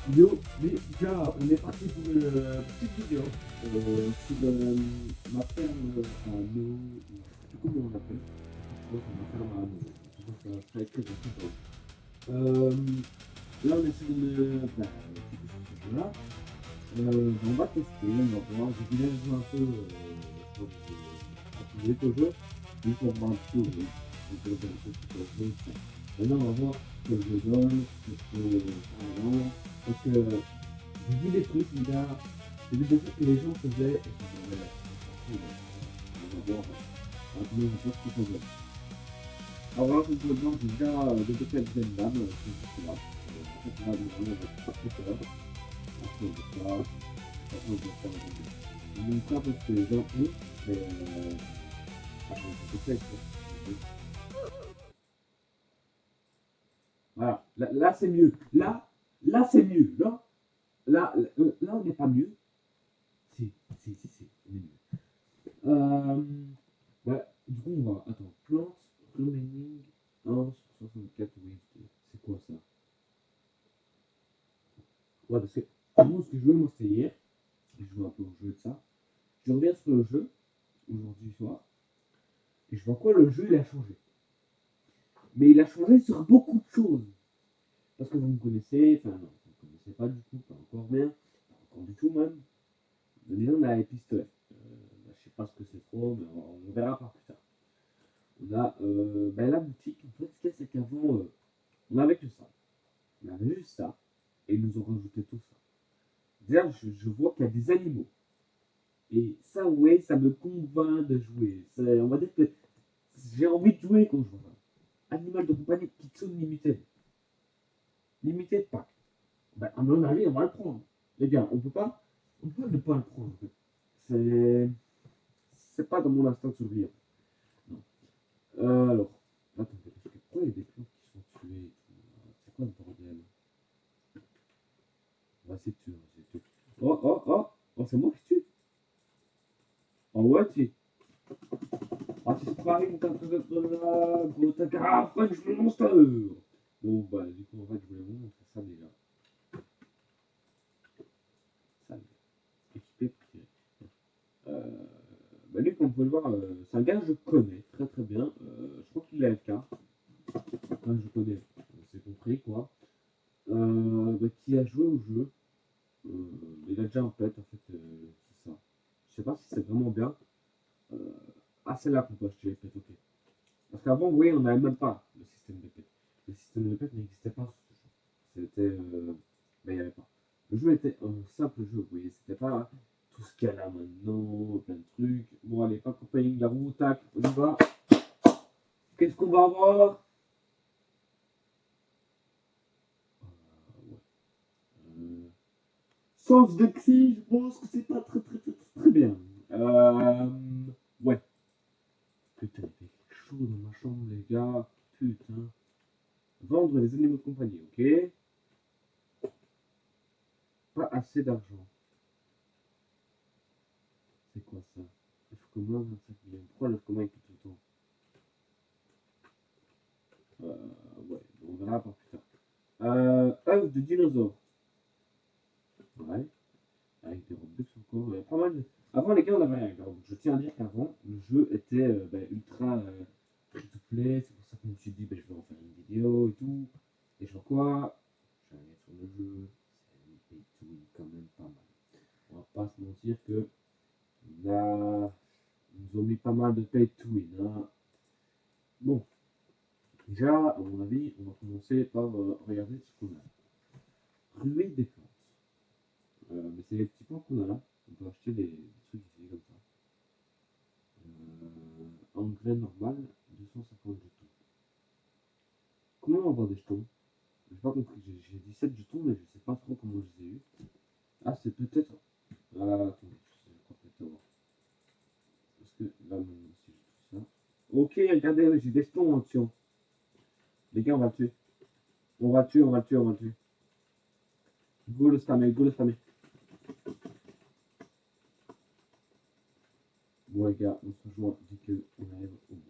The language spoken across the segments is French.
Yo, mais déjà, on est parti pour une petite vidéo sur ma ferme à Meaux, ou je sais plus comment on l'appelle. Je crois que c'est ma ferme à Meaux. Ça sera écrit dans tout là, on est sur une. Bah, sur ce jeu-là. On va tester, on va voir. J'ai déjà joué un peu, je crois que j'ai continué au jeu, juste pour voir un petit peu au jeu. Donc, un petit peu au jeu. Maintenant, on va voir ce que le jeu donne, ce que ça rend. Parce que j'ai vu des trucs, les gars, j'ai vu des trucs que les gens faisaient, et ça m'avait l'air cool. On va voir un peu ce qu'ils faisaient. Alors là, pour le blanc, j'ai déjà développé la deuxième dame, c'est juste là. En fait, là, on va pas très peur. Après, on veut pas, après, on veut pas, on veut pas. On montre un peu ce que les gens ont, mais je sais quoi. Voilà, là c'est mieux. Là c'est mieux. Là on n'est pas mieux. Si, si, on est mieux. Bah, du coup, on va. Attends, plante, remaining 1 sur 64 wave. C'est quoi ça? Ouais, parce que moi, ce que je veux, moi, c'était hier. Je joue un peu au jeu de ça. Je reviens sur le jeu, aujourd'hui soir, et je vois quoi, le jeu, il a changé. Mais il a changé sur beaucoup de choses. Parce que vous me connaissez, enfin, non, vous ne me connaissez pas du tout, pas encore bien, pas encore du tout même. Déjà, on a les pistolets. Bah, je sais pas ce que c'est trop, mais on verra par plus tard. On a bah, la boutique. En fait, ce qu'il y a, c'est qu'avant, on avait que ça. On avait juste ça. Et ils nous ont rajouté tout ça. Déjà, je vois qu'il y a des animaux. Et ça, ouais, ça me convainc de jouer. On va dire que j'ai envie de jouer quand je vois ça. Animal de compagnie Kitsune Limited. Limited Pack. Bah, à mon avis, on va le prendre. Les gars, on peut ne pas le prendre. En fait. C'est, c'est pas dans mon instinct de survie. Non. Alors, attendez, parce que pourquoi il y a des plantes qui sont tuées et tout là? C'est quoi le bordel? On va essayer de tuer, on va essayer de tuer. Oh, c'est moi qui tue. Oh ouais, tu. Ah, tu pareil, gros takara, French Monster. Bon, bah, du coup, en fait, je voulais vous montrer ça déjà. Ça, équipé, privé. Euh, bah, lui, comme vous pouvez le voir, c'est un gars que je connais très très bien. Je crois qu'il est AFK. Enfin, je connais, c'est compris quoi. Bah, qui a joué au jeu. Il a déjà un pet, en fait, c'est ça. Je sais pas si c'est vraiment bien. Euh, c'est là qu'on peut acheter les pets, ok. Parce qu'avant, vous voyez, on n'avait même pas le système de pet. Le système de pet n'existait pas sur ce jeu. C'était. Ben, il n'y avait pas. Le jeu était un simple jeu, vous voyez, c'était pas tout ce qu'il y a là maintenant, plein de trucs. Bon, allez, pas compagnie de la roue, tac, on y va. Qu'est-ce qu'on va avoir? Ouais. Euh, Sens de psy, je pense que c'est pas très bien. Euh, ouais. Putain, il fait chaud dans ma chambre, les gars. Putain. Vendre les animaux de compagnie, ok. Pas assez d'argent. C'est quoi ça? L'œuf commun, 25 millions. Pourquoi l'œuf commun il coûte autant? Ouais, on verra par plus tard. Œuf de dinosaure. Ouais. Avec des Robux encore. Pas mal de. Avant, les gars, on avait rien avec les Robux. Je tiens à dire qu'avant, le jeu était ultra free to play. C'est pour ça que je me suis dit, je vais en faire une vidéo et tout. Et je vois quoi? Je vais aller sur le jeu. C'est un pay to win quand même pas mal. On va pas se mentir que là, ils nous ont mis pas mal de pay to win. Hein. Bon, déjà, à mon avis, on va commencer par regarder ce qu'on a. Ruée des plantes. Mais c'est les petits plants qu'on a là. On peut acheter des trucs ici comme ça. Engrais normal, 250 jetons. Comment on va avoir des jetons? J'ai pas compris. J'ai 17 jetons, mais je sais pas trop comment je les ai eu. Ah, c'est peut-être. Ah, attendez, je crois peut-être avoir. Parce que là, maintenant, si je tout ça. Ok, regardez, j'ai des jetons en option. Les gars, on va le tuer. On va le tuer, on va le tuer, on va le tuer. Go le spammer, go le spammer. Bon, les gars, on se rejoint dès qu'on arrive au bout.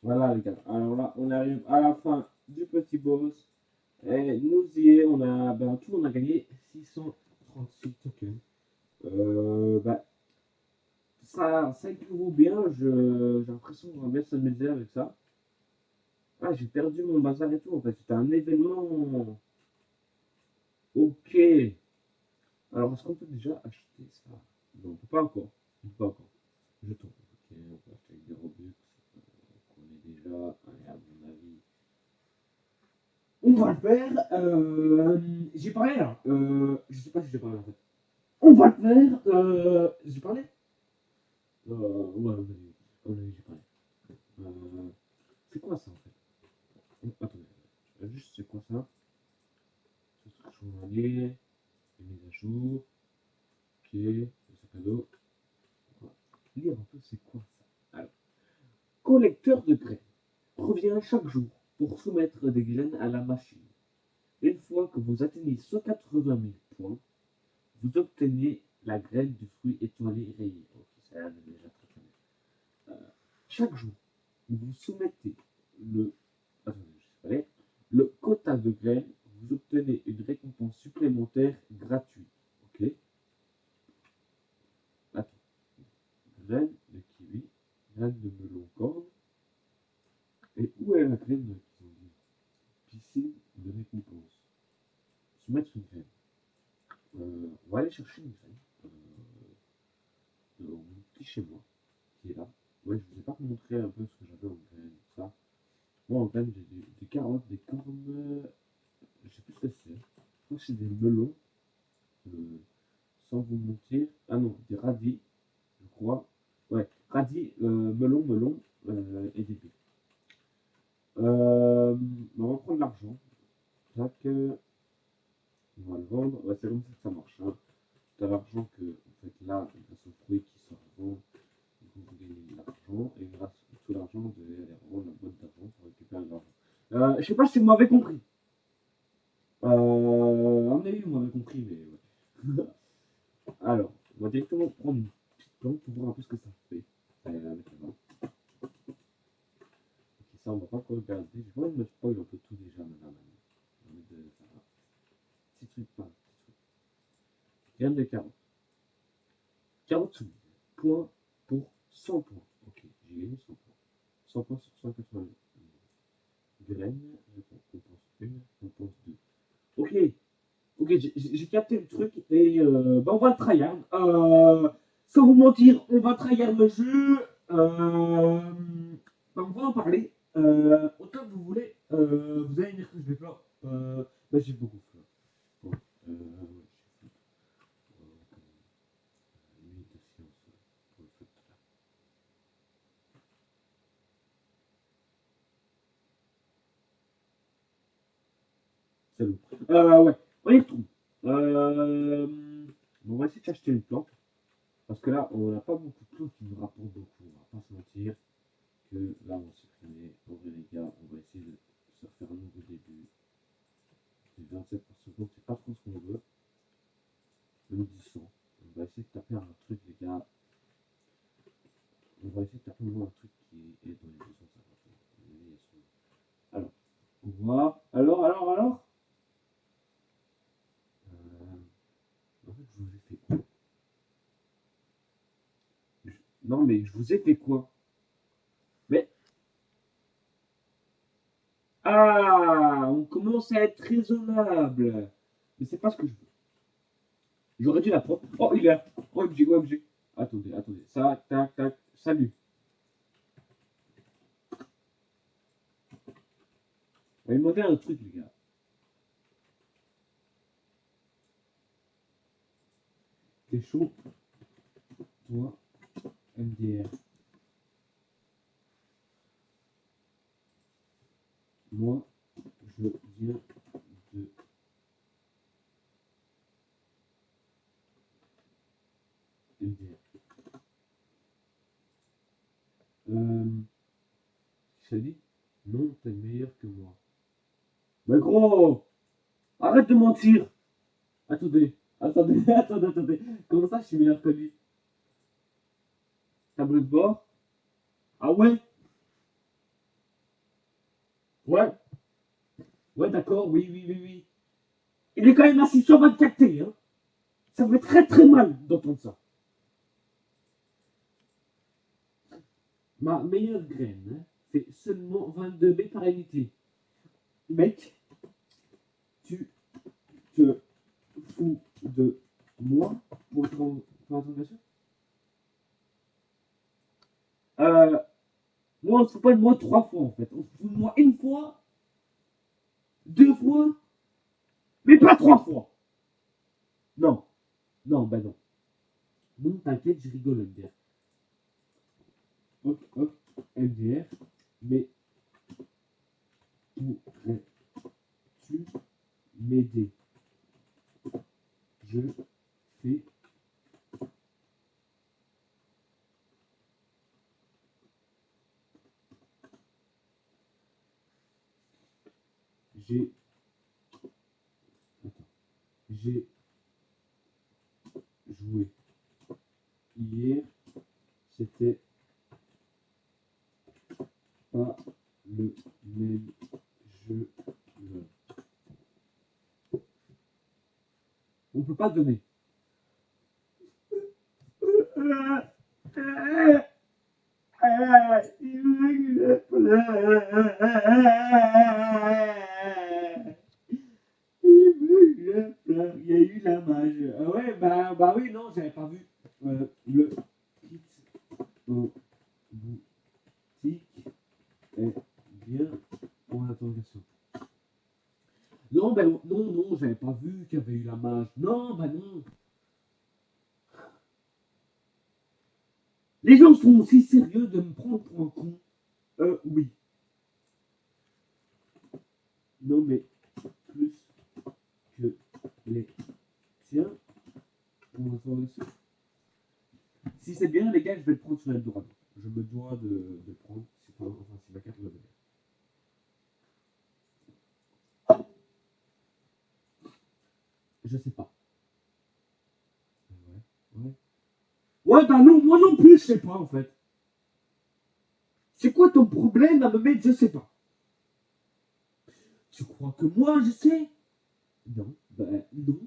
Voilà les gars. Alors là, on arrive à la fin du petit boss. Et nous y est, tout, on a gagné 636 tokens. Bah, ça équivaut bien. J'ai l'impression qu'on va bien s'amuser avec ça. Ah, j'ai perdu mon bazar et tout. En fait, c'était un événement. Ok. Alors, est-ce qu'on peut déjà acheter ça? Non, on peut pas encore. On peut pas encore. Jetons. Ok, on peut acheter avec des Robux. On est déjà. Allez, à mon avis. On va le faire. J'ai parlé là. Je sais pas si j'ai parlé en fait. On va le faire. J'ai parlé. Ouais, vas-y, j'ai parlé. Euh, c'est quoi ça en fait? Attendez. Juste, c'est quoi ça? Journalier. Les mises à jour. Ok. Le sac à dos. On va lire un peu c'est quoi ça. Alors, collecteur de graines. Revient chaque jour pour soumettre des graines à la machine. Une fois que vous atteignez 180 000 points, vous obtenez la graine du fruit étoilé rayé. Ok, ça a l'air déjà très très bien. Chaque jour, vous soumettez le, attendez, je sais pas, le quota de graines, vous obtenez une récompense supplémentaire gratuite. Ok. Attends. Graine de kiwi, graine de melon corne. Et où est la graine qu'ils ont dit? Piscine de récompense. Soumettre une graine. On va aller chercher une graine. Mon petit chez moi, qui est là. Ouais, je vous ai pas montré un peu ce que j'avais en graine, tout ça. Moi, en graine, j'ai des carottes, des cornes. Je sais plus ce que c'est. Je crois que c'est des melons. euh, sans vous mentir. Ah non, des radis, je crois. Ouais, radis, melon, et des baies. On va prendre l'argent. Tac, on va le vendre. Ouais, c'est comme ça que ça marche. Hein. Tu as l'argent que, en fait, là, grâce au fruit qui se revend, vous gagnez de l'argent. Et grâce à tout l'argent, vous devez aller revendre la boîte d'argent pour récupérer de l'argent. Je sais pas si vous m'avez compris. À mon avis, vous m'avez compris, mais ouais. Alors, on va directement prendre une petite plante pour voir un peu ce que ça fait. Allez, la mettre là-bas. Ok, ça, on va pas trop regarder. J'ai pas envie de me spoil un peu tout déjà, madame. J'ai envie de faire un petit truc, pas un petit truc. Graines de carottes. Carottes soumises. Point pour 100 points. Ok, j'ai gagné 100 points. 100 points sur 180. Graines, récompense 1, récompense 2. Ok, ok, j'ai capté le truc et bah on va le tryhard. Sans vous mentir, on va tryhard le jeu. Bah, on va en parler. Autant que vous voulez. Vous allez dire que je vais pas. Bah, j'ai beaucoup fait. Ouais, j'ai fait. Nuit de silence pour le fait. Salut. Ouais, on y retrouve. On va essayer de s'acheter une plante. Parce que là, on n'a pas beaucoup de plantes qui nous rapportent beaucoup. On va pas se mentir. Que là, on va supprimer. En vrai, les gars, on va essayer de se refaire un nouveau début. C'est 27 par seconde, c'est pas trop ce qu'on veut. Même 10 ans. On va essayer de taper un truc, les gars. On va essayer de taper au moins un truc qui est dans les 250. Alors, on voit. Alors en fait, je vous ai fait quoi? Non, mais je vous ai fait quoi? Mais. Ah, on commence à être raisonnable. Mais c'est pas ce que je veux. J'aurais dû la prendre. Oh, il est là. OMG, OMG. Attendez. Ça, tac, tac. Salut. On va lui demander un truc, les gars. T'es chaud, toi, MDR. Moi, je viens de MDR. Salut. Non, t'es meilleur que moi. Mais gros, arrête de mentir. Attendez. Comment ça, je suis meilleur que lui? Tableau de bord? Ah ouais? Ouais, ouais, d'accord, oui, oui, oui, oui. Il est quand même à 624 T, hein. Ça fait très très mal d'entendre ça. Ma meilleure graine hein, fait seulement 22 B par unité. Mec, tu te fous de moi pour ton interrogation. euh, Moi, on se fout pas de moi 3 fois en fait. On se fout de moi une fois, 2 fois, mais pas 3 fois. Non, non, bah non. Non, t'inquiète, je rigole, MDR. Hop, hop, MDR. Mais pourrais-tu m'aider? Je fais. J'ai. Attends. J'ai joué hier. C'était pas le même jeu. On peut pas donner. Il y a eu la mage. Ouais, bah oui, non, j'avais pas vu. Le kit au boutique est bien pour l'interrogation. Non, ben non, non, j'avais pas vu qu'il y avait eu la mage. Non, bah non. Les gens sont aussi sérieux de me prendre pour un con. Oui. Non, mais plus que les tiens pour l'information. Si c'est bien, les gars, je vais le prendre sur Eldorado. Je me dois de le prendre. Si ma carte le veut. Je sais pas. Ouais, ouais. Ouais, bah non, moi non plus, je sais pas en fait. C'est quoi ton problème à me mettre je sais pas? Tu crois que moi je sais? Non, bah non.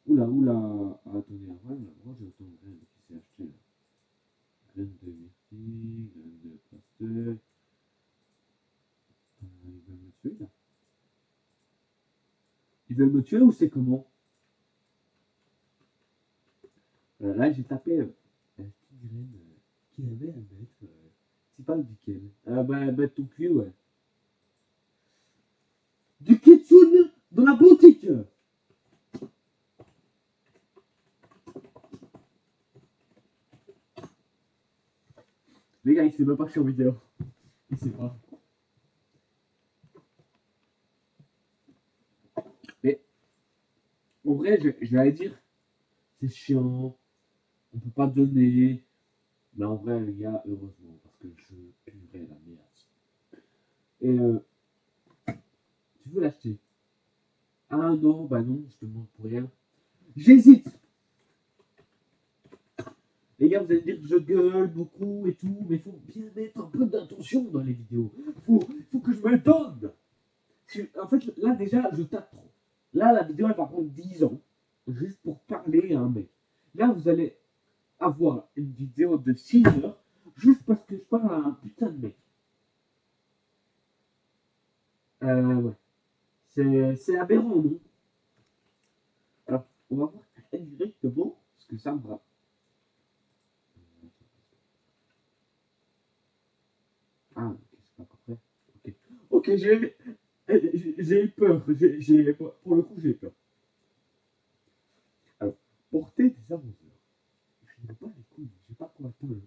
Oula, oula. Ah, attendez, moi j'ai autant de graines qui s'est acheté là. Graines de myrtille, graines de pastèque. Ils veulent me tuer là. Ils veulent me tuer ou c'est comment? Là j'ai tapé petite graine qui avait à mettre. Tu parles duquel? Ah bah ton cul, ouais. Du kitsune dans la boutique. Les gars, il sait même pas que je suis en vidéo. Il sait pas. Mais en vrai, je vais dire, c'est chiant, on peut pas donner. Mais en vrai, les gars, heureusement, parce que je puerais la merde. Et tu veux l'acheter? Ah non, bah non, je te demande pour rien. J'hésite. Les gars, vous allez dire que je gueule beaucoup et tout, mais il faut bien mettre un peu d'intention dans les vidéos. Faut que je me donne. En fait, là déjà, je tape trop. Là, la vidéo, elle va prendre 10 ans, juste pour parler à un mec. Là, vous allez avoir une vidéo de 6 heures, juste parce que je parle à un putain de mec. Ouais. C'est aberrant, non? Alors, on va voir directement ce que ça me va. Ah, ok, c'est pas encore fait. Ok, ok, j'ai eu peur. Pour le coup, j'ai eu peur. Alors, porter des arroseurs. Je n'ai pas les couilles, je sais pas quoi atteindre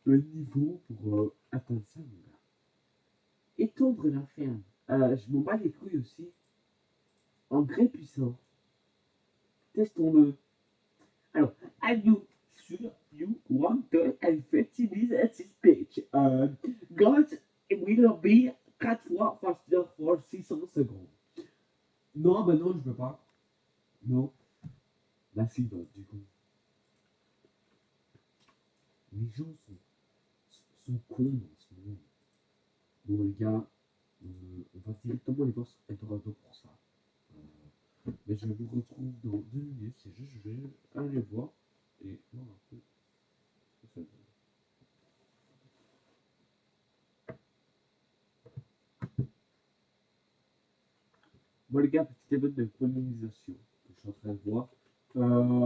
le niveau pour atteindre ça, mon gars. Étendre la ferme. Je m'en bats les couilles aussi. Engrais puissant. Testons-le. Alors, are you sure you want to fertilize this page? God will be 4 fois faster for 600 secondes. Non, bah non, je veux pas. Non. Bah si, bah, du coup. Les gens sont cons dans ce monde. Bon, les gars, on va directement aller voir sur Eldorado pour ça. Mais je vous retrouve dans 2 minutes. C'est juste, je vais aller voir et voir un peu ce que ça donne. Bon, les gars, petit événement de pollinisation que je suis en train de voir.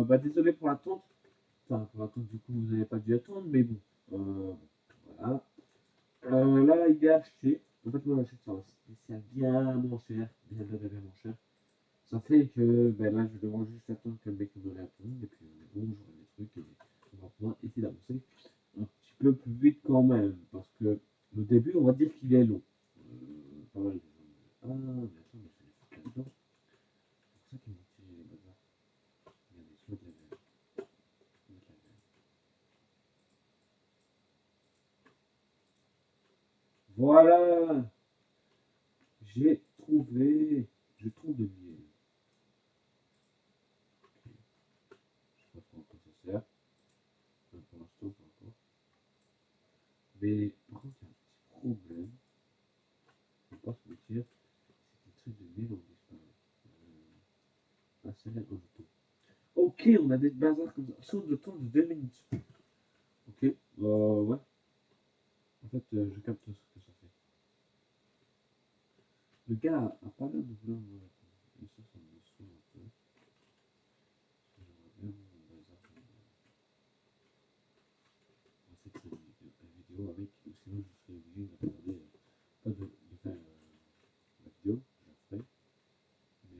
Bah, désolé pour l'attente. Enfin, pour l'attente, du coup, vous n'avez pas dû attendre, mais bon. Voilà. Là, il est acheté. En fait, moi, j'achète sur un site spécial bien moins cher. Bien moins cher. Ça fait que ben là, je vais devoir juste attendre que le mec me réponde. Et puis, bon, j'aurai des trucs et on va pouvoir essayer d'avancer un petit peu plus vite quand même. Parce que le début, on va dire qu'il est long. Pas mal de gens. Ah, mais attends, mais je vais les foutre là-dedans. C'est pour ça qu'ils m'ont tiré les bazars. Regardez, soit de la verre. Soit de la verre. Voilà! J'ai trouvé. Je trouve de miel. Ok. Je sais pas trop à quoi ça sert. Enfin, pour l'instant, pas encore. Mais par contre, il y a un petit problème. Je ne vais pas se mentir. C'est des trucs de miel ont disparu. Insérer un bouton. Ok, on a des bazars comme ça. Saute de temps de 2 minutes. Ok, ouais. En fait, je capte ce que ça fait. Le gars a pas l'air de vouloir me répondre. Et ça me saoule un peu. J'aimerais bien mon bazar. On va essayer de faire une vidéo avec. Ou sinon, je serais obligé de regarder. Pas de faire la vidéo, je la ferai.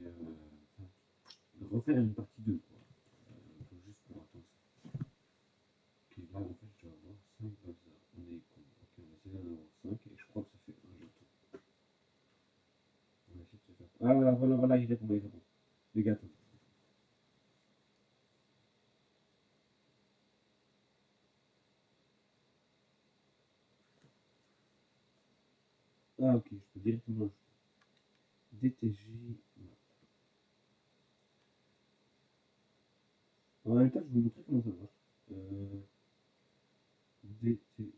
Mais enfin, de refaire une partie 2 quoi. Juste pour attendre ça. Ok, là, en fait, je dois avoir 5 bazars. On est con. Ok, on va essayer d'en avoir 5. Et je crois que ça fait un jeton. On va essayer de se faire. Ah, voilà, il répond, il répond. Les gars, attends. Ah, ok, je peux directement ajouter. DTJ. En même temps, je vais vous montrer comment ça marche. Euh, DTJ.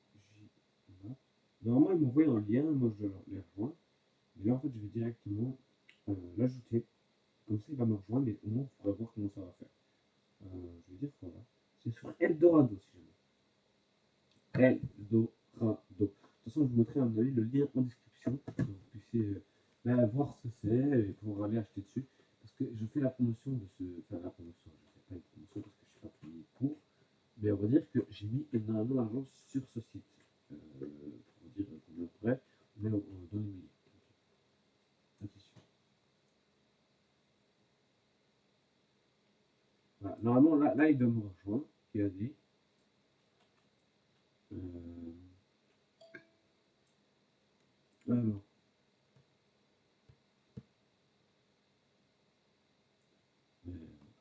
Normalement, ils m'envoient un lien, moi je dois les rejoindre. Mais là, en fait, je vais directement l'ajouter. Comme ça, il va me rejoindre et au moins, on pourra voir comment ça va faire. Je vais dire voilà. C'est sur Eldorado, si jamais. Eldorado. De toute façon, je vous mettrai à mon avis le lien en description pour que vous puissiez voir ce que c'est et pouvoir aller acheter dessus. Parce que je fais la promotion de ce. Enfin, la promotion, je ne fais pas une promotion parce que je ne suis pas payé pour. Mais on va dire que j'ai mis énormément d'argent sur ce site. Pour dire combien près, on est dans les milliers. Attention. Voilà. Normalement, là, il doit me rejoindre, qui a dit. Euh, alors. euh,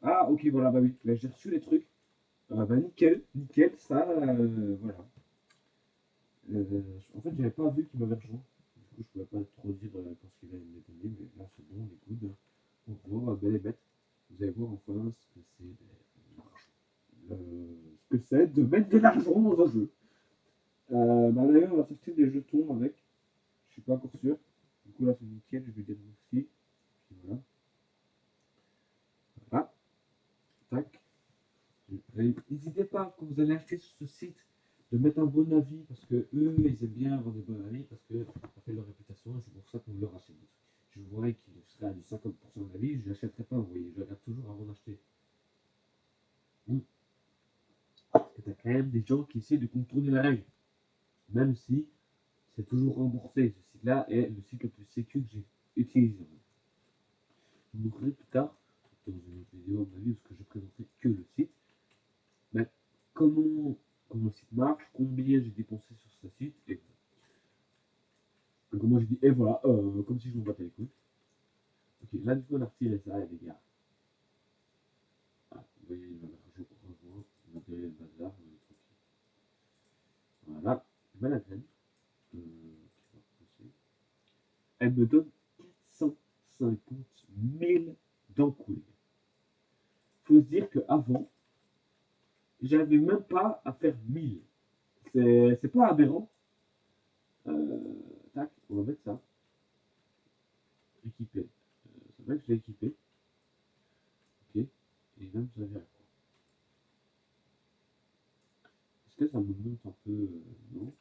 ah, ok, voilà, bah oui, là, j'ai reçu les trucs. Ah, bah nickel, nickel, ça, voilà. En fait, j'avais pas vu qu'il m'avait rejoint. Du coup, je pouvais pas trop dire quand il allait me les donner, mais là, c'est bon, on est good. On voit, bel et bête. Vous allez voir enfin ce que c'est ce que c'est de mettre de l'argent dans un jeu. Bah d'ailleurs, on va s'acheter des jetons avec. Je suis pas encore sûr. Du coup, là, c'est nickel. Je vais dire merci. Puis voilà. Voilà. Tac. N'hésitez pas, quand vous allez acheter sur ce site, de mettre un bon avis parce que eux, ils aiment bien avoir des bons avis parce que ça fait leur réputation et c'est pour ça qu'on leur achète. Je voudrais qu'il serait à du 50% d'avis, je l'achèterais pas, vous voyez. Je regarde toujours avant d'acheter. Mmh. Parce que tu as quand même des gens qui essaient de contourner la règle. Même si c'est toujours remboursé. Ce site-là est le site le plus sécur que j'ai utilisé. Je vous montrerai plus tard, dans une autre vidéo, à mon avis, parce que je présenterai que le site. Mais comment le site marche, combien j'ai dépensé sur ce site, et comment j'ai dit, et voilà, comme si je m'en battais les couilles. Ok, là, du coup, on a retiré ça, les gars. Ah, vous voyez, il va rejoindre, il va tirer le bazar, on est tranquille. Voilà, je mets la graine. Elle me donne 450 000 d'encours. Il faut se dire qu'avant, j'avais même pas à faire 1000. C'est pas aberrant. Euh, tac, on va mettre ça. Équipé. C'est vrai que je l'ai équipé. Ok. Et là, vous avez à quoi? Est-ce que ça me monte un peu non.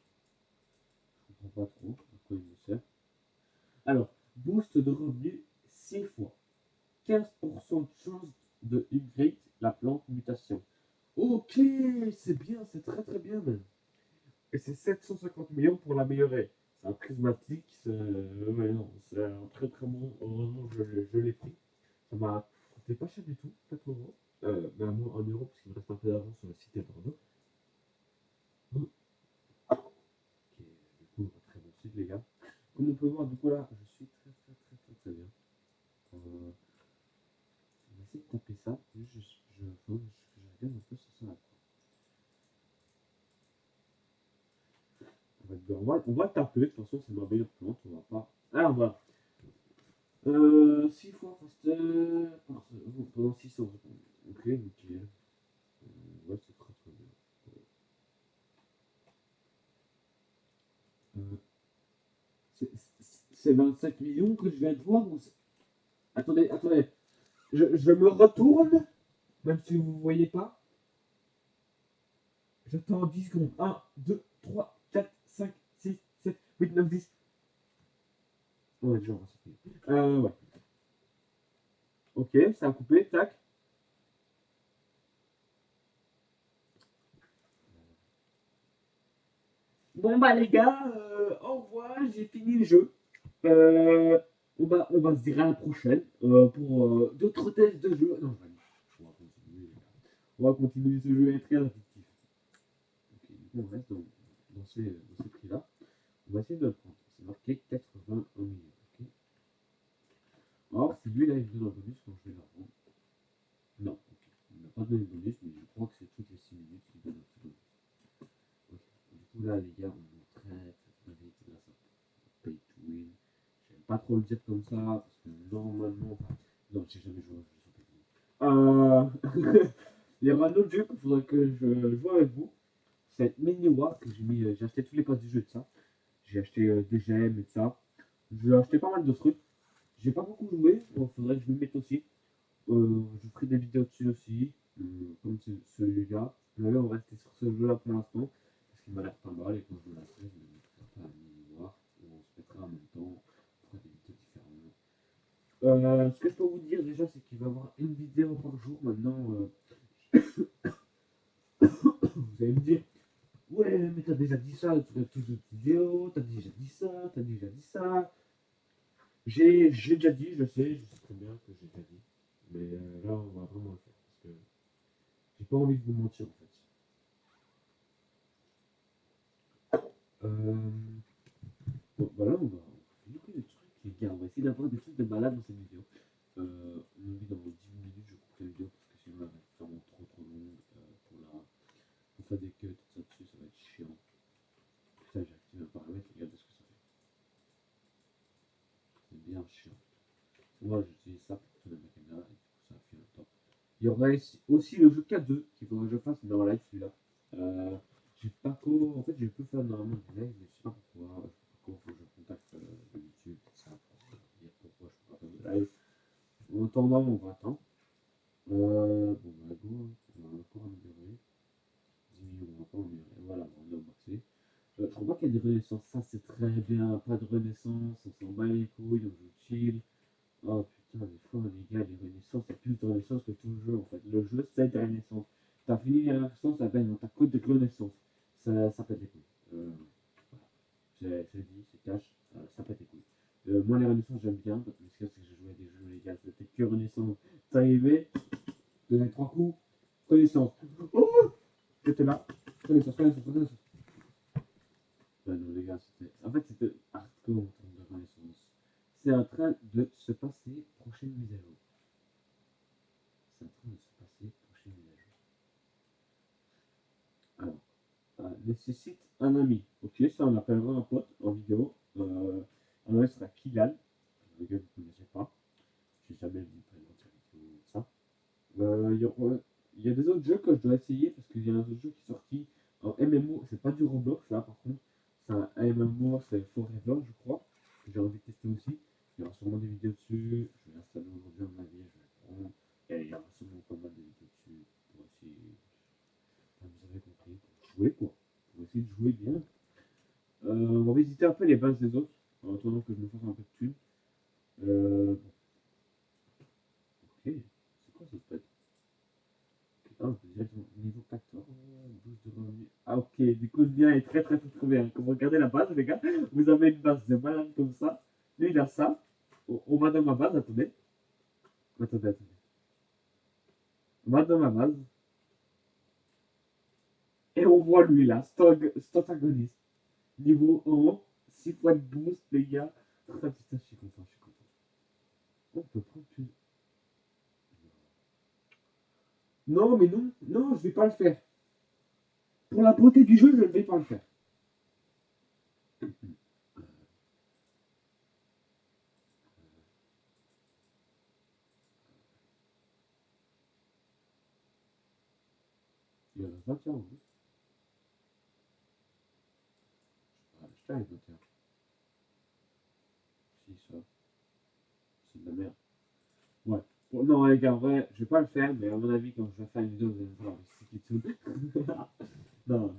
Je comprends pas trop à quoi il me sert. Alors, boost de revenus 6 fois. 15% de chance de upgrade la plante mutation. Ok, c'est bien, c'est très très bien même. Et c'est 750 millions pour l'améliorer. C'est un prismatique, ouais, non, c'est un très très bon. Heureusement, je l'ai pris. Ça m'a coûté pas cher du tout, 4 euros. Mais à moi 1 euro, parce qu'il me reste un peu d'argent sur le site de Bordeaux. Qui est du coup un très bon site, les gars. Comme on peut voir, du coup là, je suis très très très très très bien. On va essayer de taper ça. Faut que je regarde un peu sur ça. On va le taper, de toute façon, c'est ma meilleure plante. On va pas. Ah, on va. 6 fois faster pendant 6 secondes. Ok, nickel. Ouais, c'est très très bien. Euh, c'est 25 millions que je viens de voir ou attendez, attendez. Je me retourne, même si vous ne voyez pas. J'attends 10 secondes. 1, 2, 3, 4, 5, 6, 7, 8, 9, 10. Ouais, déjà, on va s'en ouais. Ok, ça a coupé, tac. Bon bah les gars, au revoir, j'ai fini le jeu. Euh, on va se dire à la prochaine pour d'autres tests de jeu. Non, on va continuer, les gars. On va continuer ce jeu est très addictif. Ok, du coup, on reste dans ces prix-là. On va essayer de le prendre. C'est marqué 81 millions. Ok. Alors, si lui là, il me donne un bonus quand je vais la rendre. Non, ok. Il ne m'a pas donné de bonus, mais je crois que c'est toutes les 6 minutes qu'il donne un petit bonus. Ok. Du coup, là, les gars, on monte très très vite. Là, ça pay to win. J'aime pas trop le dire comme ça, parce que normalement. Non, j'ai jamais joué à un jeu sur pay to win. Il y aura un autre jeu qu'il faudrait que je joue avec vous. C'est Miniwa, que j'ai acheté tous les passes du jeu de ça. J'ai acheté des gemmes et tout ça. J'ai acheté pas mal de trucs. J'ai pas beaucoup joué, il faudrait que je m'y mette aussi. Je ferai des vidéos dessus aussi, comme celui-là. Mais là, on va rester sur ce jeu-là pour l'instant, parce qu'il m'a l'air pas mal, et quand je me lasserai, je me mettrai un peu à Miniwa, où on se mettra en même temps, on fera des vidéos différentes. Ce que je peux vous dire déjà, c'est qu'il va y avoir une vidéo par jour maintenant. Vous allez me dire, ouais, mais t'as déjà dit ça sur les toutes autres vidéos, t'as déjà dit ça, t'as déjà dit ça. J'ai déjà dit, je sais très bien que j'ai déjà dit. Mais là, on va vraiment le faire, parce que j'ai pas envie de vous mentir en fait. Euh, bon, bah là, on va finir des trucs, les gars. On va essayer d'avoir des trucs de malade dans cette vidéo. On a mis dans 10 minutes, je coupe la vidéo parce que sinon, elle va être vraiment trop trop longue pour faire des cuts, tout ça dessus, ça va être chiant. Putain, j'ai activé un paramètre, regardez ce que ça fait. C'est bien chiant. Moi, j'utilise ça pour tourner ma caméra et du coup, ça fait un temps. Il y aura aussi le jeu K2 qu'il faudrait que je fasse, mais en live celui-là. Euh, j'ai pas co. En fait, j'ai pu faire normalement des lives, mais je sais pas pourquoi. Je sais pas pourquoi, faut que je contacte YouTube, tout ça, pour dire pourquoi je peux pas faire de live. En attendant, on va attendre. Bon, bah, go, on va encore améliorer. 10 millions, on va encore améliorer. Voilà, on est au maxi. Je crois pas qu'il y a des renaissances. Ça, c'est très bien. Pas de renaissance, on s'en bat les couilles, on joue chill. Oh putain, des fois, les gars, les renaissances, t'as plus de renaissance que tout le jeu en fait. Le jeu, c'est des renaissances. T'as fini les renaissances, ça peine, t'as que des renaissances. Ça pète les couilles. Voilà. Je dit, c'est cash, ça pète les couilles. Moi, les renaissances, j'aime bien, parce que c'est que j'ai joué à des jeux, les gars, c'était que renaissance. T'arrivais, donnais 3 coups, renaissance. Oh, j'étais là, renaissance, renaissance, renaissance. Ouais, non, les gars, c'était hardcore en termes de renaissance. C'est en train de se passer, prochaine mise à jour. C'est en train de se passer, prochaine mise à jour. Alors, nécessite un ami. Ok, ça on appellera un pote en vidéo. Un nom sera Kylan, le gars que vous ne connaissez pas. J'ai jamais vu prénom de vidéo ça. Il y a des autres jeux que je dois essayer parce qu'il y a un autre jeu qui est sorti en MMO. C'est pas du Roblox là par contre. C'est un MMO, c'est Forever je crois. vous avez compris, pour jouer quoi. Pour essayer de jouer bien. On va visiter un peu les bases des autres, en attendant que je me fasse un peu de thunes. Bon, ok, c'est quoi cette bête? Ah, on peut directement niveau 14, boost de revenus. Ah ok, du coup le mien est très très très très bien. Comme vous regardez la base, les gars, vous avez une base de malade comme ça. Lui il a ça. On va dans ma base, attendez. Attendez. On va dans ma base. Et on voit lui là, cet antagoniste. Niveau 1, 6 fois de boost, les gars. Ah putain, je suis content, je suis content. On peut prendre plus. Non, mais non, non, je vais pas le faire. Pour la beauté du jeu, je ne vais pas le faire. Il y en a 21 en plus. Ah, je t'arrête 21. Si, ça, c'est de la merde. Ouais. Bon, non, les gars, en vrai, je vais pas le faire, mais à mon avis, quand je vais faire une vidéo, vous allez voir c'est qui tout. Non.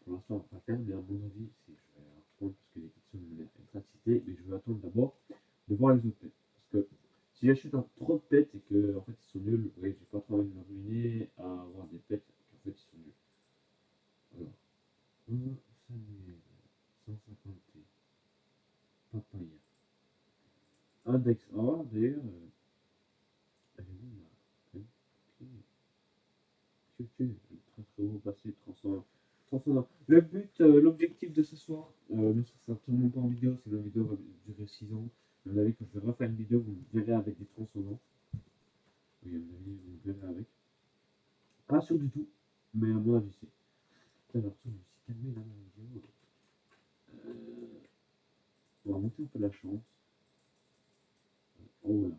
Pour l'instant, on va pas le faire, mais à mon avis, si je vais apprendre parce que les questions vont être incitées, mais je vais attendre d'abord de voir les autres pets. Parce que si j'achète un trop de pets et que en fait ils sont nuls, ouais, j'ai pas trop envie de me ruiner à avoir des pets qui en fait ils sont nuls. Alors, un Samuel, 150 T, Papaya, Index A, d'ailleurs, elle est où là? Ok. Très très haut passé, transcendant. Le but, l'objectif de ce soir, ne sera certainement pas en vidéo, c'est la vidéo va durer 6 ans. À mon avis, quand je vais refaire une vidéo, vous me verrez avec des transcendants. Oui, à mon avis, vous me verrez avec. Pas sûr du tout, mais à mon avis, c'est. Putain, j'ai l'impression que je me suis calmé là dans la vidéo. On va monter un peu la chance. Oh là là.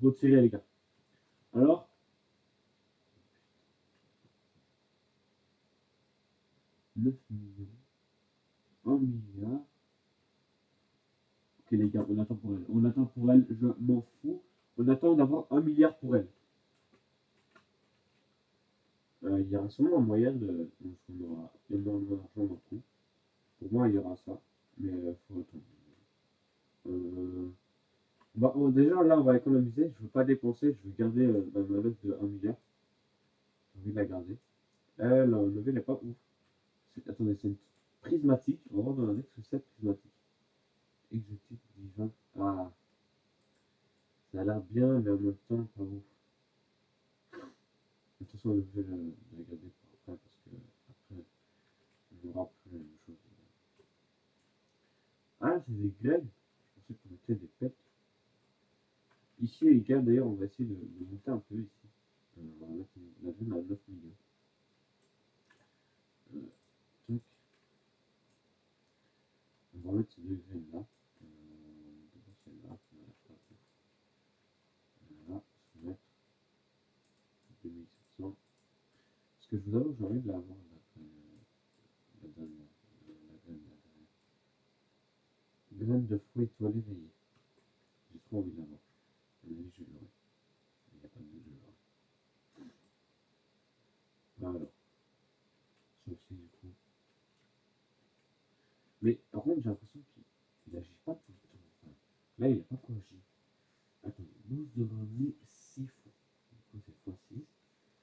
Retirez les gars. Alors, 9 millions, 1 milliard. Ok les gars, on attend pour elle. On attend pour elle, je m'en fous. On attend d'avoir 1 milliard pour elle. Il y aura sûrement en moyenne, donc on aura énormément d'argent d'un coup. Pour moi, il y aura ça, mais il faut attendre. Euh, déjà, là, on va économiser. Je ne veux pas dépenser. Je veux garder ma note de 1 milliard. J'ai envie de la garder. Elle, le level n'est pas ouf. Attendez, c'est une prismatique. On va voir dans l'index que c'est prismatique. Exotique, divin. Ah, ça a l'air bien, mais en même temps, pas ouf. De toute façon, je vais la garder pour après parce que après, on aura plus la même chose. Ah, c'est des glaives. Je pensais qu'on mettait des pets. Ici, les gars, d'ailleurs, on va essayer de monter un peu ici. On va mettre la zone à 9 millions. Tac. On va mettre ces deux graines là. Celle-là, qui m'a l'air pas ouf. Voilà, on va mettre 2700. Parce que je vous avoue, j'ai envie de l'avoir, la dernière. La graine de fruits étoilés rayés. J'ai trop envie de l'avoir. À mon avis, je l'aurai. Il n'y a pas de doute, je l'aurai. Bah alors, ça aussi, du coup. Mais par contre, j'ai l'impression qu'il n'agit pas tout le temps. Enfin, là, il n'a pas trop agi. Attendez, 12 de revenu 6 fois. Du coup, c'est fois 6.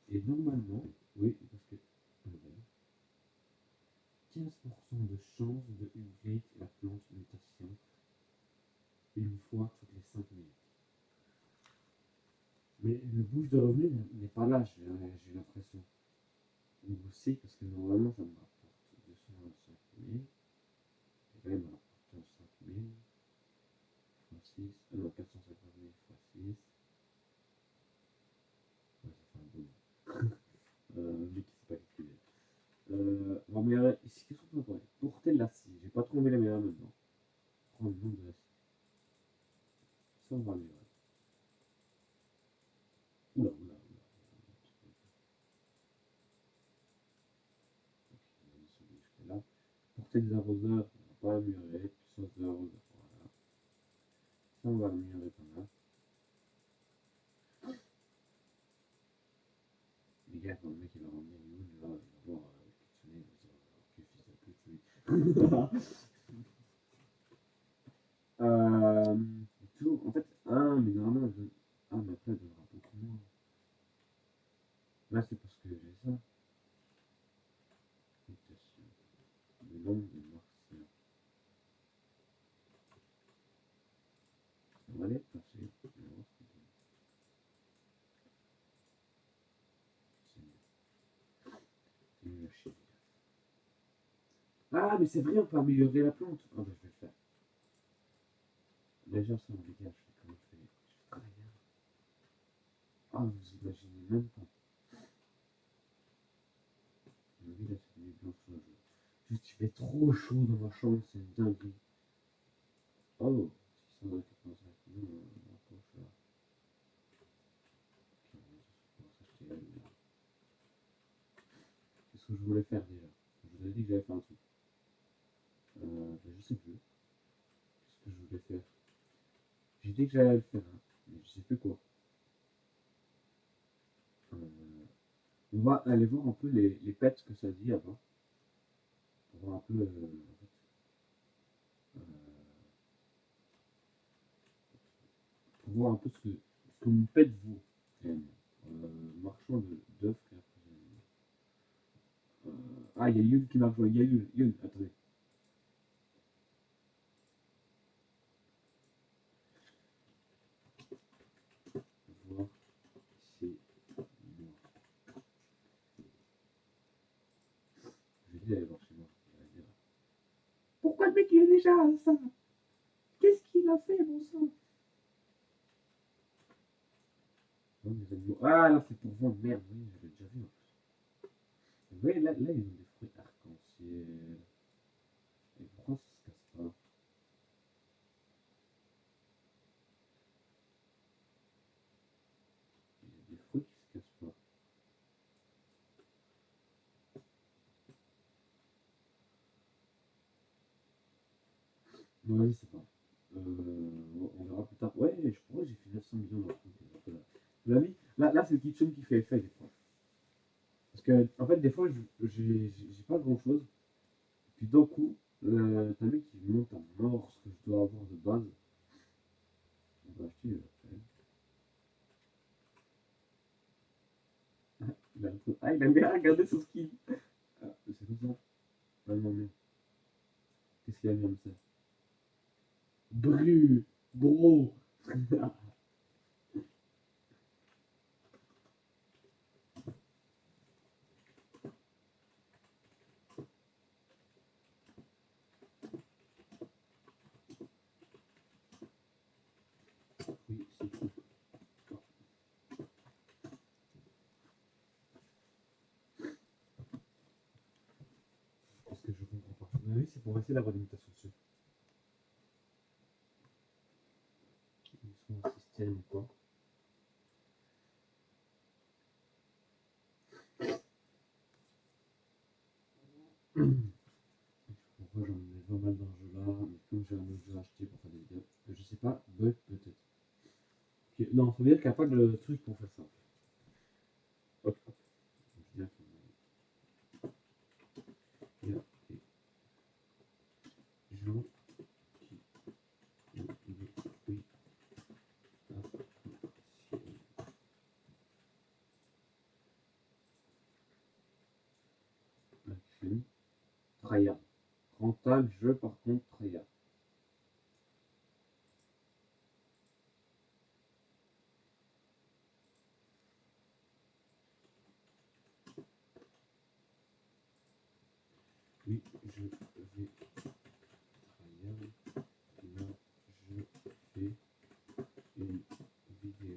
Et normalement, oui, parce que 15% de chance de upgrade la plante mutation une fois toutes les 5 minutes. Mais le boost de revenu n'est pas là, j'ai l'impression. Ou aussi, parce que normalement, ça me rapporte 225 000. Et là, il me rapporte 5 000 fois 6. Ah non, 450 000 fois 6. Ouais, ça fait un bon nombre. Lui qui sait pas calculer. On va améliorer ici. Qu'est-ce qu'on peut avoir? Porter la scie. J'ai pas trouvé la meilleure maintenant. Prendre le nom de la scie. Ça, on va améliorer. Oula. Ok, on a descendu jusqu'à là. Portée des arroseurs, on va pas améliorer. Puissance de l'arroseur, voilà. Ça, on va améliorer pas mal. hier, quand le mec il va ramener Youn, là, il va voir Kitsune, il va dire, quel fils de pute, oui. Et tout, en fait, mais normalement, mais après, elle donnera beaucoup moins. Là, c'est parce que j'ai ça. Mutation. Le nombre de martiens. On va les passer. On va voir ce qu'il donne. C'est nul à chier. Ah, mais c'est vrai, on peut améliorer la plante. Ah, bah, je vais le faire. Déjà, ça, les gars, je fais comment je fais très bien. Ah, vous imaginez même pas. Ma vie, là, c'est devenu blanc sur le jeu. Juste, il fait trop chaud dans ma chambre, c'est une dinguerie. Oh, 685. Non, ma poche, là. Ok, on va s'acheter là. Qu'est-ce que je voulais faire déjà? Je vous ai dit que j'allais faire un truc. Je sais plus. Qu'est-ce que je voulais faire? J'ai dit que j'allais le faire, hein, mais je sais plus quoi. Euh, on va aller voir un peu les pets que ça dit avant. Pour voir un peu, euh, pour voir un peu ce que mon pet vaut, réellement. Marchand d'œufs. Il y a Yun qui m'a rejoint. Il y a Yun, attendez. Voir c'est moi. Je vais aller voir chez moi. Il va dire, pourquoi le mec il est déjà à ça? Qu'est-ce qu'il a fait, mon sang? Non, les animaux. Ah, là, c'est pour vendre. Merde, oui, j'avais déjà vu en plus. Vous voyez, là, ils ont des fruits arc-en-ciel. Et pourquoi ça se casse pas? Il y a des fruits qui se cassent pas. Ouais, je sais pas. On verra plus tard. Ouais, je crois que j'ai fait 900 millions dans le truc. Vous l'avez mis? Là, c'est le kitchen qui fait effet des fois. Parce que, en fait, des fois, j'ai pas grand chose. Puis d'un coup, t'as un mec qui monte à mort ce que je dois avoir de base. On va acheter. Il a bien regardé son skin. Ah, c'est comme ça. Ah non, mais qu'est-ce qu'il a mis comme ça? Bru, bro. Oui, c'est tout. Parce que je comprends pas. Mais oui, c'est pour essayer d'avoir des mutations dessus. Ils sont un système ou quoi? Pourquoi j'en ai 20 balles dans ce jeu-là? Mais comme j'ai un autre jeu à acheter pour faire des vidéos, je sais pas, bug peut-être. Ok, non, ça veut dire qu'il n'y a pas de truc pour faire ça. Hop, hop. Je veux dire qu'il y a des gens qui ont des fruits arc-en-ciel. Action. Tryhard. Rentable jeu par contre, Tryhard. Oui, je vais Tryhard. Là, je fais une vidéo.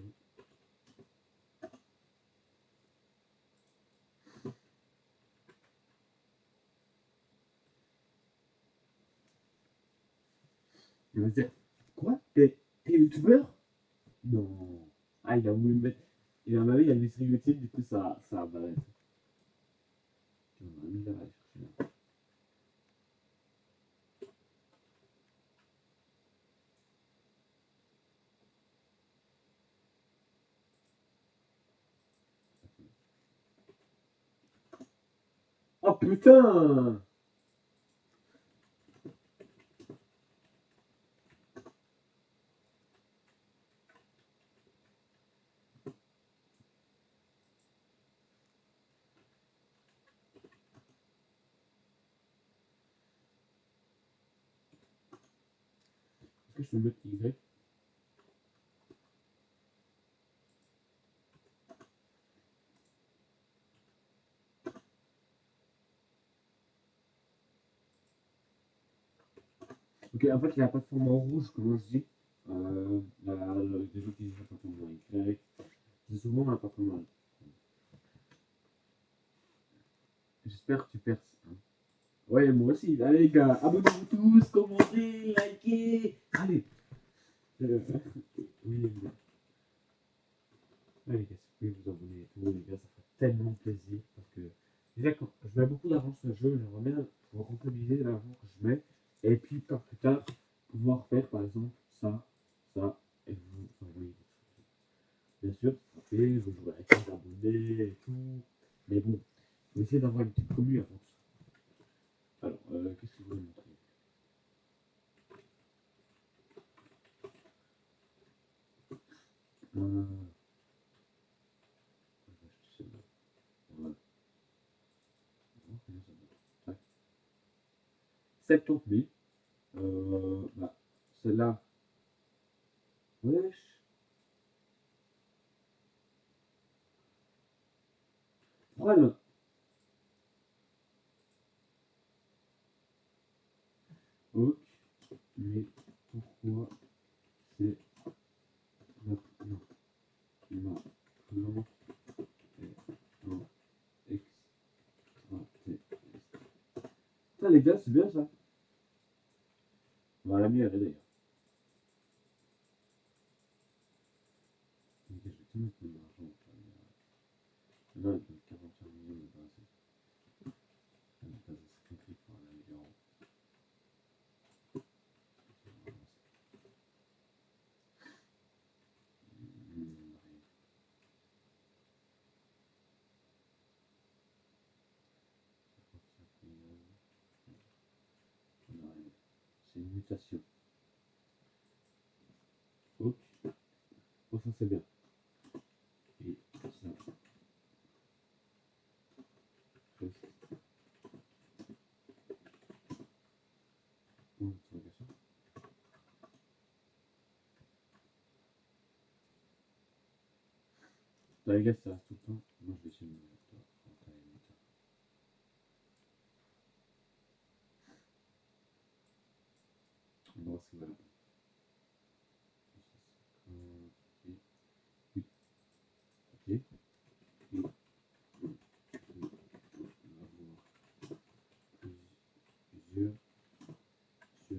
Il va se dire, quoi? T'es youtubeur? Non. Ah, il a voulu me mettre. Il a mis, il a mis sur YouTube, du coup, ça a barré. On a mis là, aller chercher là. putain! Est-ce que je peux mettre Y? Ok, en fait, il n'a pas de format rouge, comme je dis. Des gens qui disent pas format Y. C'est souvent un appartement. J'espère que tu perces. Hein. Ouais, moi aussi. Allez, les gars, abonnez-vous tous, commentez, likez. Allez. Oui, les gars. Allez, les gars, si vous pouvez vous abonner et tout, les gars, ça fait tellement plaisir. Parce que, déjà, quand je mets beaucoup d'argent sur le jeu, j'aimerais bien pouvoir rentabiliser l'argent que je mets. Et puis, plus tard, pouvoir faire, par exemple, ça, et vous envoyer. Bien sûr, ça fait, vous jouez avec les abonnés et tout. Mais bon, faut essayer d'avoir une petite commu avant tout ça. Alors, qu'est-ce que je voulais montrer? Euh, je vais acheter celle-là. Voilà. Voir combien ça donne. Tac. 70 000. Bah, celle-là. Wesh. Voilà. Ok. Mais pourquoi c'est maintenant ma plante est en extraterrestre? Putain, les gars, c'est bien ça. On va l'améliorer d'ailleurs. Ok, je vais tout mettre mon argent. Là, il donne 41 millions de base. La base, c'est compliqué pour l'améliorer. C'est une mutation. Ok. Oh, ça c'est bien. Et ça reste une interrogation. Dans les gars, ça reste tout le temps. Moi, je vais essayer de me mettre en taille limite. On va voir ce qui va là. Ok. Oui. Ok. Et on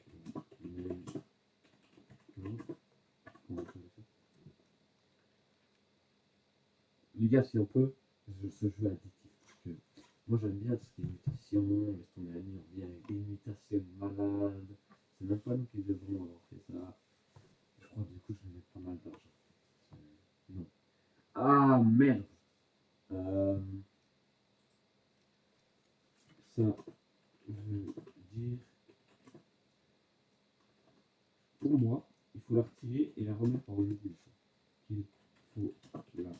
va voir plusieurs sur le même plan. Comment on fait ça? Les gars, si on peut, ce jeu addictif. Parce que moi, j'aime bien ce qui est mutation. Laisse ton ami, on vient avec des mutations malades. C'est même pas nous qui devons avoir fait ça. Je crois que du coup, je vais mettre pas mal d'argent. Non. Ah merde. Euh, Ça veut dire, pour moi, il faut la retirer et la remettre en redistribution. Il faut la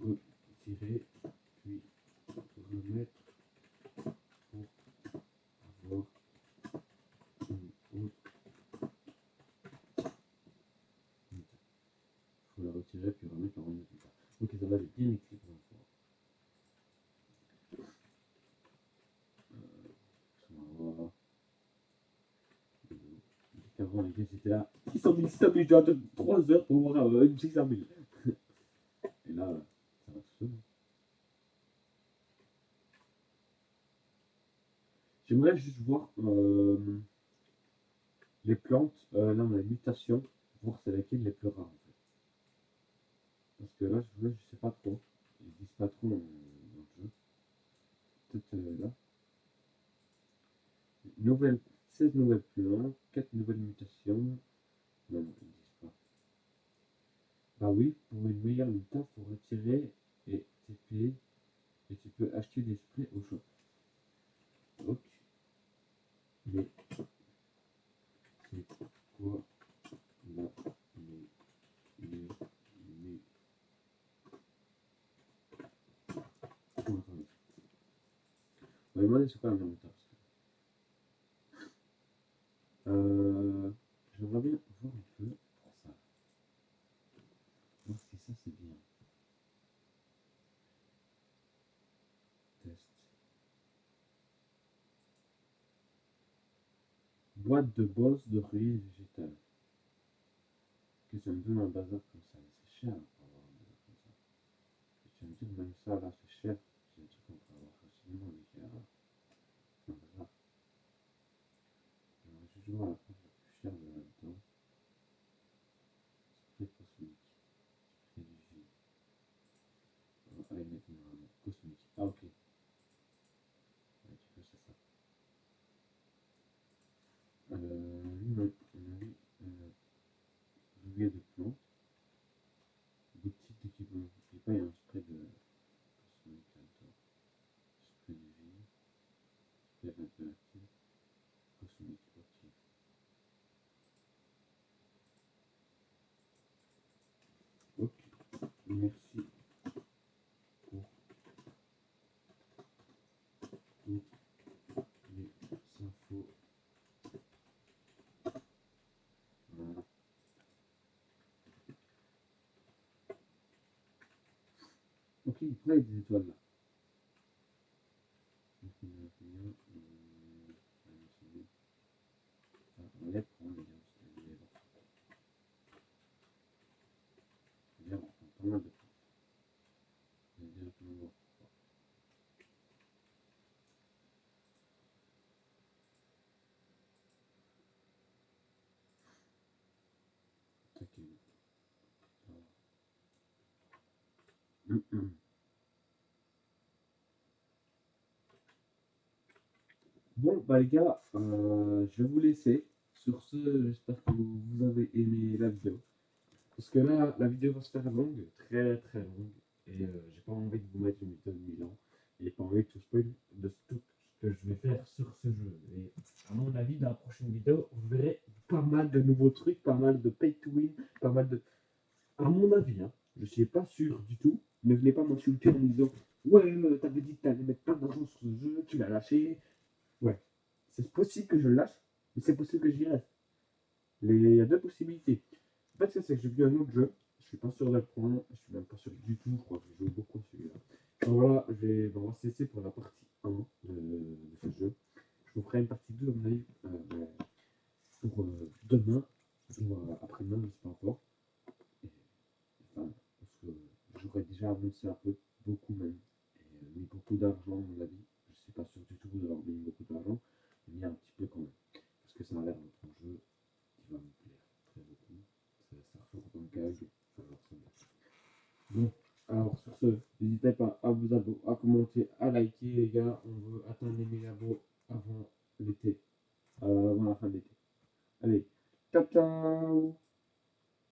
retirer puis remettre pour avoir une autre. Il faut la retirer puis remettre en redistribution. Ok, ça va être bien écrit pour une fois. On va voir. Avant, les gars, c'était là. 600 000, 600 000, je dois attendre 3 heures pour voir une 600 000. Et là, ça va tout seul. J'aimerais juste voir les plantes. Là, on a mutation. Voir c'est laquelle les plus rares en fait. Parce que là, je sais pas trop. Ils disent pas trop dans le jeu. Peut-être là. Nouvelle, 16 nouvelles plantes, 4 nouvelles mutations. Non, non, ils disent pas. Bah oui, pour une meilleure mutation, faut retirer et TP. Et tu peux acheter des sprays au shop. Ok. Mais c'est quoi la meilleure oh, attendez. On va demander c'est quoi la meilleure méthode. J'aimerais bien voir un peu pour ça. Voir si ça c'est bien. Test. Boîte de boss de riz végétal. Que ça me donne un bazar comme ça. Mais c'est cher pour avoir un bazar comme ça. Et tu vas me dire même ça là c'est cher. C'est un truc qu'on peut avoir facilement avec un bazar. On va juste voir la page la plus chère de là-dedans. Spray cosmétique. Spray du J. Eyeliner normalement. Cosmétique. Ah ok. Ouais, tu veux c'est ça. Non, on a vu rivière de plantes. Boutique d'équipement. Je sais pas, il y a un spray de cosmétique là-dedans. Spray du J. Spray interactif. Cosmétique. Ok. Ok. Merci pour toutes les infos. Voilà. Ok, il pourrait y a des étoiles là. On va les prendre, les gars. C'est-à-dire, on prend pas mal de temps. On va directement voir pourquoi. Taquet. Bon, bah les gars, je vais vous laisser. Sur ce, j'espère que vous avez aimé la vidéo. Parce que là, la vidéo va se faire longue, très très longue. Et j'ai pas envie de vous mettre une méthode Milan. Et pas envie de tout spoil de tout ce que je vais faire sur ce jeu. Et à mon avis, dans la prochaine vidéo, vous verrez pas mal de nouveaux trucs, pas mal de pay to win, pas mal de. À mon avis, hein, je suis pas sûr du tout. Ne venez pas m'insulter en me disant ouais, t'avais dit que t'allais mettre plein d'argent sur ce jeu, tu l'as lâché. Ouais, c'est possible que je le lâche, mais c'est possible que j'y reste. Il y a deux possibilités. En fait, c'est que j'ai vu un autre jeu, je suis pas sûr de le prendre, je suis même pas sûr du tout, je crois que je joue beaucoup à celui-là. Donc voilà, on va se laisser pour la partie 1 de ce jeu. Je vous ferai une partie 2 à mon avis pour demain ou après-demain, je ne sais pas encore. Et, enfin, parce que j'aurais déjà avancé un peu, beaucoup même, et mis beaucoup d'argent à mon avis. Je suis pas sûr du tout d'avoir mis beaucoup d'argent, mais mis un petit peu quand même. Parce que ça a l'air d'être un jeu qui va me plaire très beaucoup. Ça ressort comme gag, ça va être bien. Bon, alors sur ce, n'hésitez pas à vous abonner, à commenter, à liker les gars. On veut atteindre les 1000 abos avant l'été, avant la fin de l'été. Allez, ciao ciao.